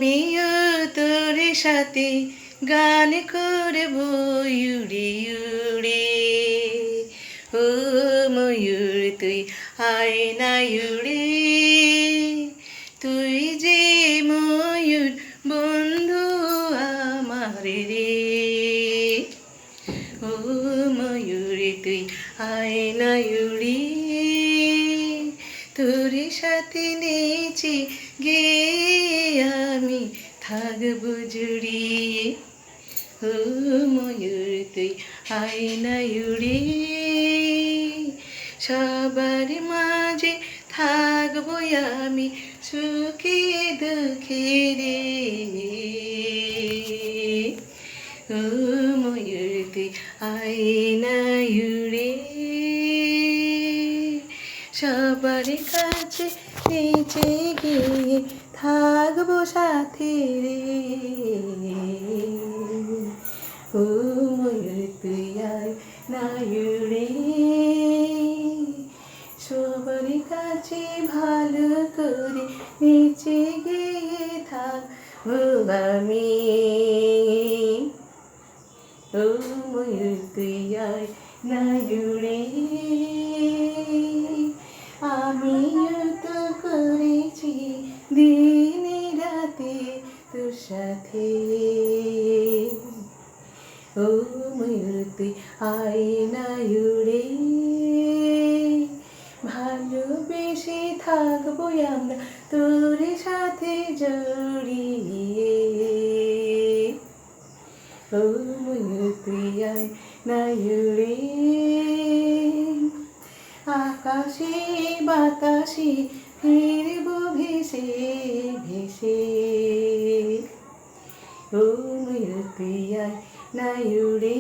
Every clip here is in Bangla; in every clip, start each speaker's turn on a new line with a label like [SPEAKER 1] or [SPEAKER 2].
[SPEAKER 1] আমিও তোর সাথে গান করব উড়ে উড়ে। ও ময়ূর তুই আয় না উড়ে, তুই যে ময়ূর বন্ধু আমার রে। ও ময়ূর তুই আয় না উড়ে, তোর সাথে নেচে গে আমি থাকবো জুড়িয়ে। ও ময়ূর তুই আয় না উড়ে, সবার মাঝে থাকবো আমি সুখে দুঃখে রে। ও ময়ূর তুই আয় না উড়ে, সবার কাছে নেচে গিয়ে থাকবো সাথে রে। ও ময়ূর তুই আয় না উড়ে, সবার কাছে ভালো করে নেচে গিয়ে থাকবো আমি। ও ময়ূর তুই আয় না উড়ে, আমিও তো করেছি দিন রাতে তোর সাথে। ও ময়ূর তুই আয় না উড়ে, ভালোবেসে থাকবো আমরা তোর সাথে জড়িয়ে। ও ময়ূর তুই আয় না উড়ে, আকাশে বাতাসে ফিরবো ভেসে ভেসে। ও ময়ূর তুই আয় না উড়ে,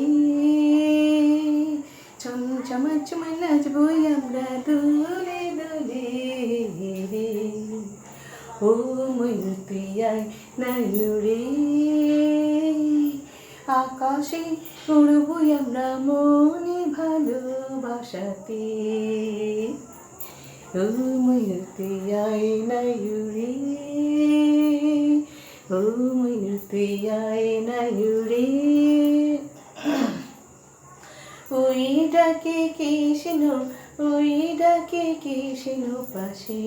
[SPEAKER 1] চমচমা চমা নাচবো আমরা দোলে দোলে রে। ও ময়ূর তুই আয় না উড়ে, আকাশে উড়বো আমরা মনে ভালোবাসাতে। ও ময়ূর তুই আয় না উড়ে, ও ময়ূর তুই আয় না উড়ে। ওই ডাকে কৃষ্ণ, ওই ডাকে কৃষ্ণ পাশে।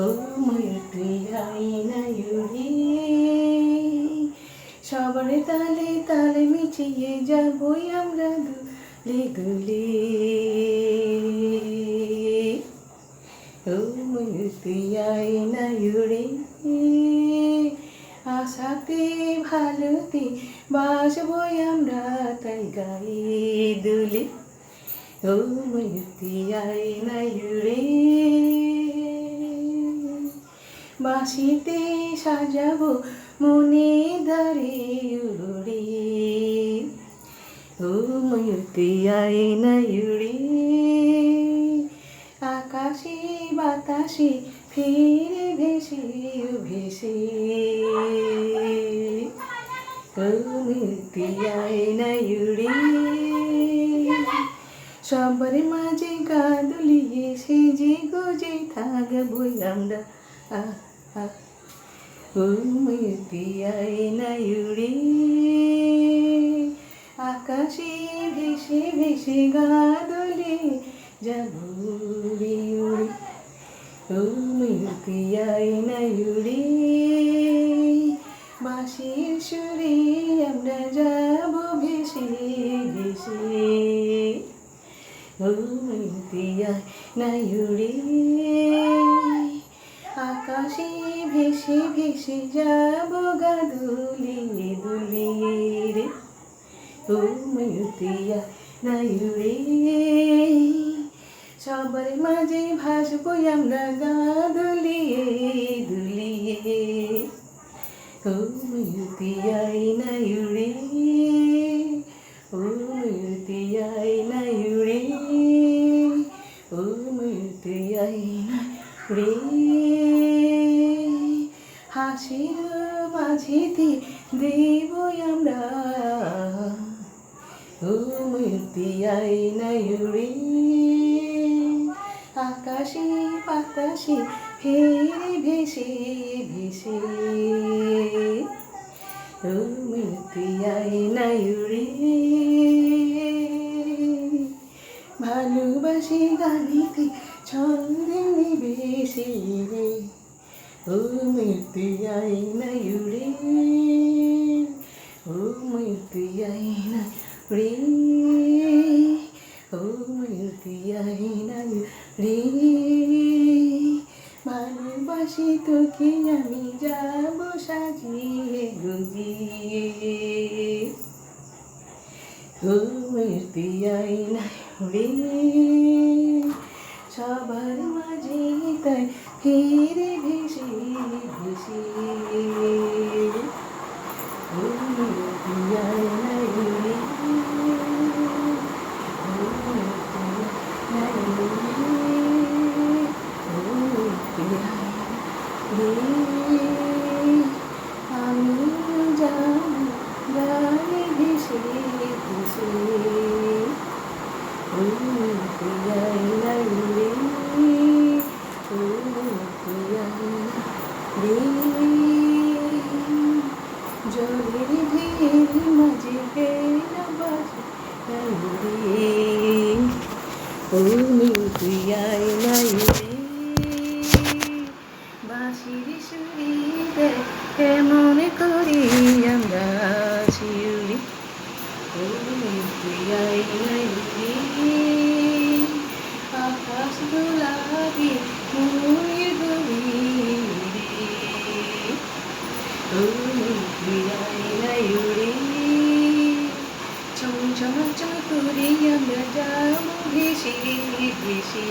[SPEAKER 1] ও ময়ূর তুই আয় না উড়ে, সবার তালে তালে মিছিয়ে যাবই আমরা দুলে দুলে। ও ময়ূর তুই আয় না উড়ে, আশাতে ভালোতে বাসবই আমরা তাই গায়ে দুলে। ও ময়ূর তুই আয় না উড়ে, বাঁশিতে সাজাবো মনে দাঁড়ে উড়ে। ও ময়ূর তুই আয় না উড়ে, আকাশে বাতাসে ফিরে ভেসে ভেসে। ও ময়ূর তুই আয় না উড়ে, সবার মাঝে গা দুলিয়ে সেজে গোজে থাকবো আমরা। ও ময়ূর তুই আয় না উড়ে, আকাশে ভেসে ভেসে গা দোলে যাবো উড়ে উড়ে। ও ময়ূর তুই আয় না উড়ে, বাঁশির সুরে আমরা যাবো ভেসে ভেসে। ও ময়ূর তুই আয় না উড়ে, আকাশে ভেসে ভেসে যাবো গা দুলিয়ে দুলিয়ে রে। ও ময়ূর তুই আয় না উড়ে, সবার মাঝে ভাসবো আমরা গা দুলিয়ে দুলিয়ে। ও ময়ূর তুই আয় না উড়ে, ও ময়ূর তুই আয় না উড়ে, ও ময়ূর তুই আয় না উড়ে। হাসির মাঝেতে দেব আমরা, ও ময়ূর তুই আয় না উড়ে, আকাশে বাতাসে ফেরে ভেসে ভেসে তুই আয়নায় উড়ে ভালোবাসি গালিতে ছন্দে নিবেশে রে ও তুই আয়নায় উড়ে ও তুই আয়নায় উড়ে ও তুই আয়নায় উড়ে ভালোবাসি তোকে আমি যাব সাজিয়ে গুজিয়ে তুই আয়নায় উড়ে সবার মাঝে তাই ফিরে ভেসে ভেসে তুই আয়নায় উড়ে আমি যাব গানে ভেসে ভেসে তুই আয়নায় উড়ে তুই আয়নায় জলের ঢের মাঝে বেলা বাজে তুই আয়নায় উড়ে বাঁশির সুরে দেয় কেমন করি আমরা শিউলি তুই আয়নায় উড়ে আকাশ গোলাপি মনের গভীরে তুই আয়নায় উড়ে চমচমাচম করে আমরা যাব ভেসে ভেসে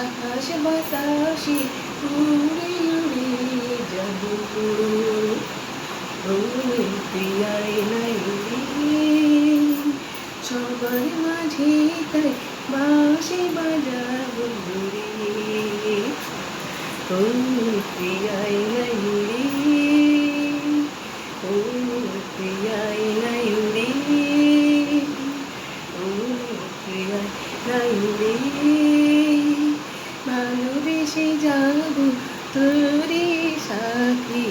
[SPEAKER 1] আকাশ বাতাসে উড়ে উড়ে যাব তুই আয়নায় উড়ে সবার মাঝে তাই বাঁশি বাজাবো ঘুরে তুই আয়নায় উড়ে তুই আয়নায় উড়ে ভালোবেসে যাব তোরে সাথী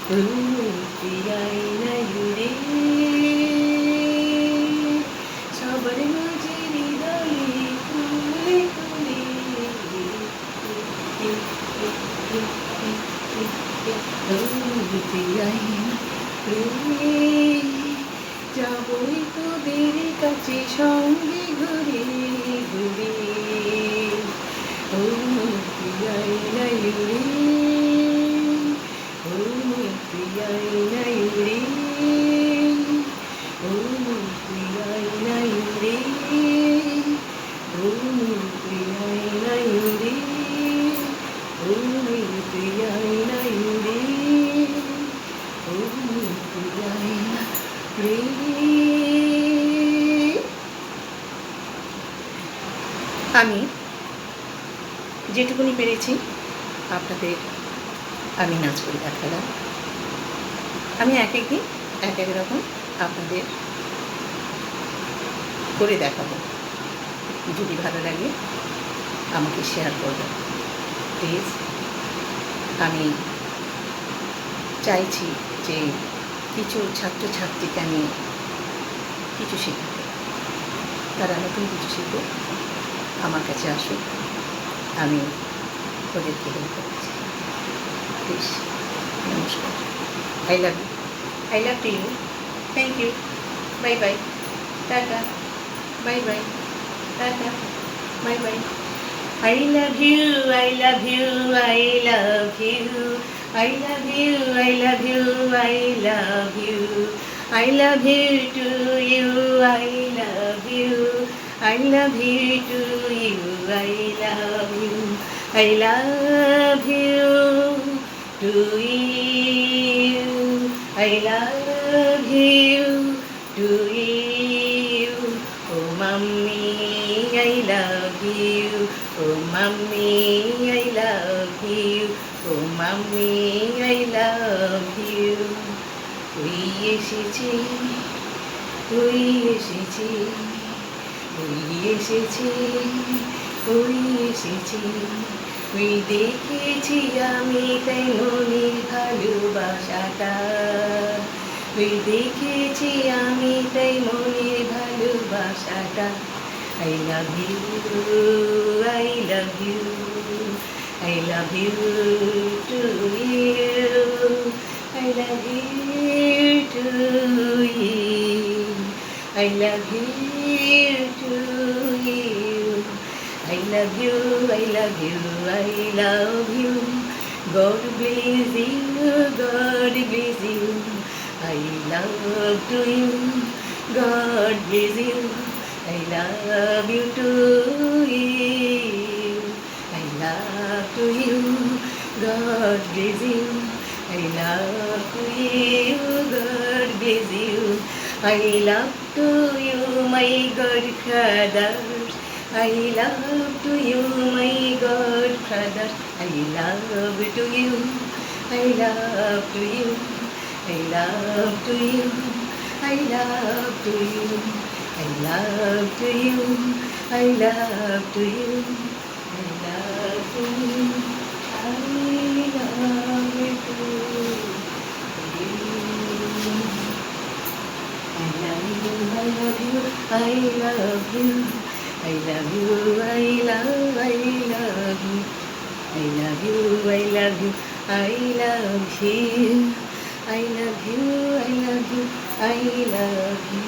[SPEAKER 1] তুই আয়নায় উড়ে সবার মাঝে হৃদয়ে খুলে খুলে তুই আয়নায় যাবই তোদের কাছে সঙ্গে ঘুরে ঘুরে তুই আয়নায় উড়ে তুই আয়নায় উড়ে তুই আয়নায় উড়ে তুই আয়নায় উড়ে তুই আয়নায় উড়ে তুই আয়নায় আমি যেটুকুনি পেরেছি আপনাদের আমি নাচ করে দেখালাম। আমি এক একদিন এক এক রকম আপনাদের করে দেখাবো। যদি ভালো লাগে আমাকে শেয়ার করবেন প্লিজ। আমি চাইছি যে কিছু ছাত্রছাত্রীকে আমি কিছু শেখাতে, তারা নতুন কিছু শিখুক, আমার কাছে আসুক, আমি ওদেরকে হেল্প করছি প্লিজ। নমস্কার, I love you, thank you, bye bye, tata, bye bye, tata, bye bye. I love you, I love you, I love you, I love you, I love you, I love you, I love you to you, I love you, I love you to you, I love you, I love you to you, I love you to you, oh mommy, I love you, oh mommy, I love you, oh mommy, I love you. তুই এসেছি ওই এসেছে, ওই এসেছে, ওই এসেছে, ওই দেখেছি আমি তাই মনের ভালোবাসাটা, ওই দেখেছি আমি তাই মনের ভালোবাসাটা। I love you, I love you, I love you to you, I love you to you, I love you to you, I love you, I love you, I love you. God bless you, God bless you, I love to you, God bless you. I love you to you, I love to you, God bless you, I love to you, God bless you, I love to you, my godfathers, I love to you, my godfathers, I love to you, I love to you, I love to you, I love to you, I love to you, I love to you, I love to you, I love you to you. I love you, I love you, I love you, I love you, I love you, I love you, I love you, I love you, I love you, I love you, I love you.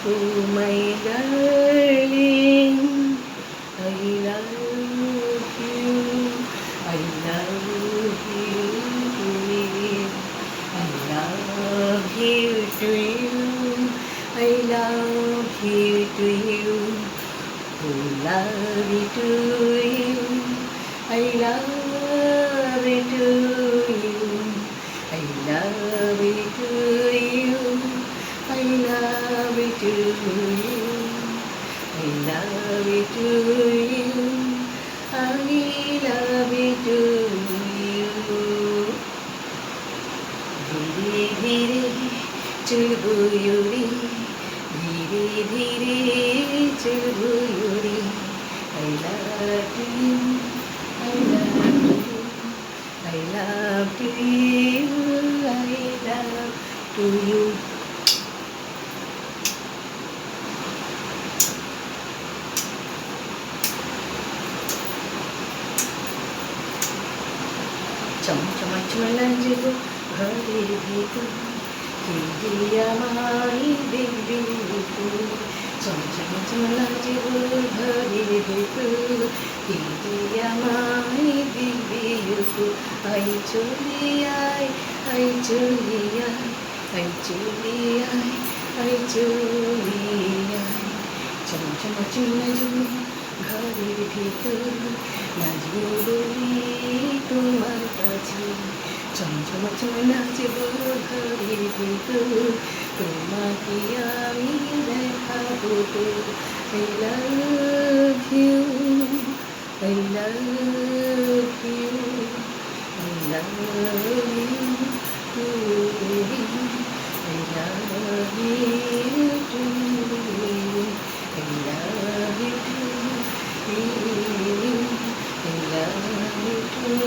[SPEAKER 1] Oh my darling, I love you, I love you to you, I love you to you, I love you to you, oh love you to you, I love you to you, I love you to you, I love you to you, I love you to you, I love you to you. ধীরে ধীরে চলবো ইউরি, ধীরে ধীরে চলবো Yuri, I love you, I love you, I love you, I love to you. চমচমা চলে যাব ঘরের ভিতর, কেউ যে আমায় দেখবে উপর, চমচমা চলে যাব ঘরের ভিতর, কেউ যে আমায় দেখবে উপর, আই চলে আয়, আই চলে আয়, আই চলে আয়, আই চলে আয়, চমচমা চলে যাব ঘরের ভিতর, নাচবো বলি তোমার কাছে, চমচমা চলে নাচবো ঘরের ভিতর, তোমাকে আমি দেখাবো তো, I love you, I love you, I love you, I love you too, I love you too, I love you too.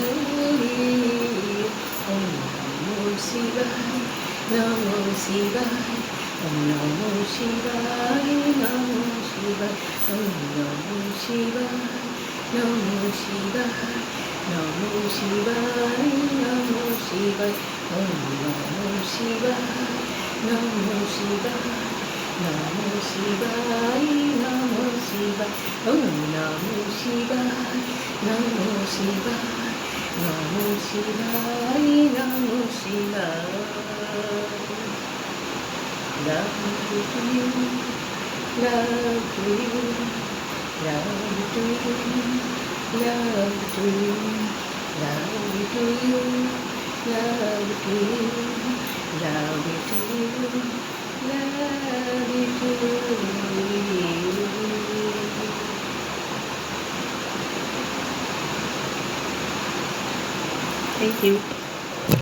[SPEAKER 1] Om Namo Shivaya, Namo Shivaya, Om Namo Shivaya, Namo Shivaya, Om Namo Shivaya, Namo Shivaya, Namo Shivaya, Namo Shivaya, Om Namo Shivaya, Namo Shivaya, Namo Shivaya, Namo Shivaya, Om Namo Shivaya, Namo Shivaya, Namo Shivaya, Namo Shivaya. Love to you, love to you, love to you, love to you, love to you, love to you, love to you, love to you. Thank you.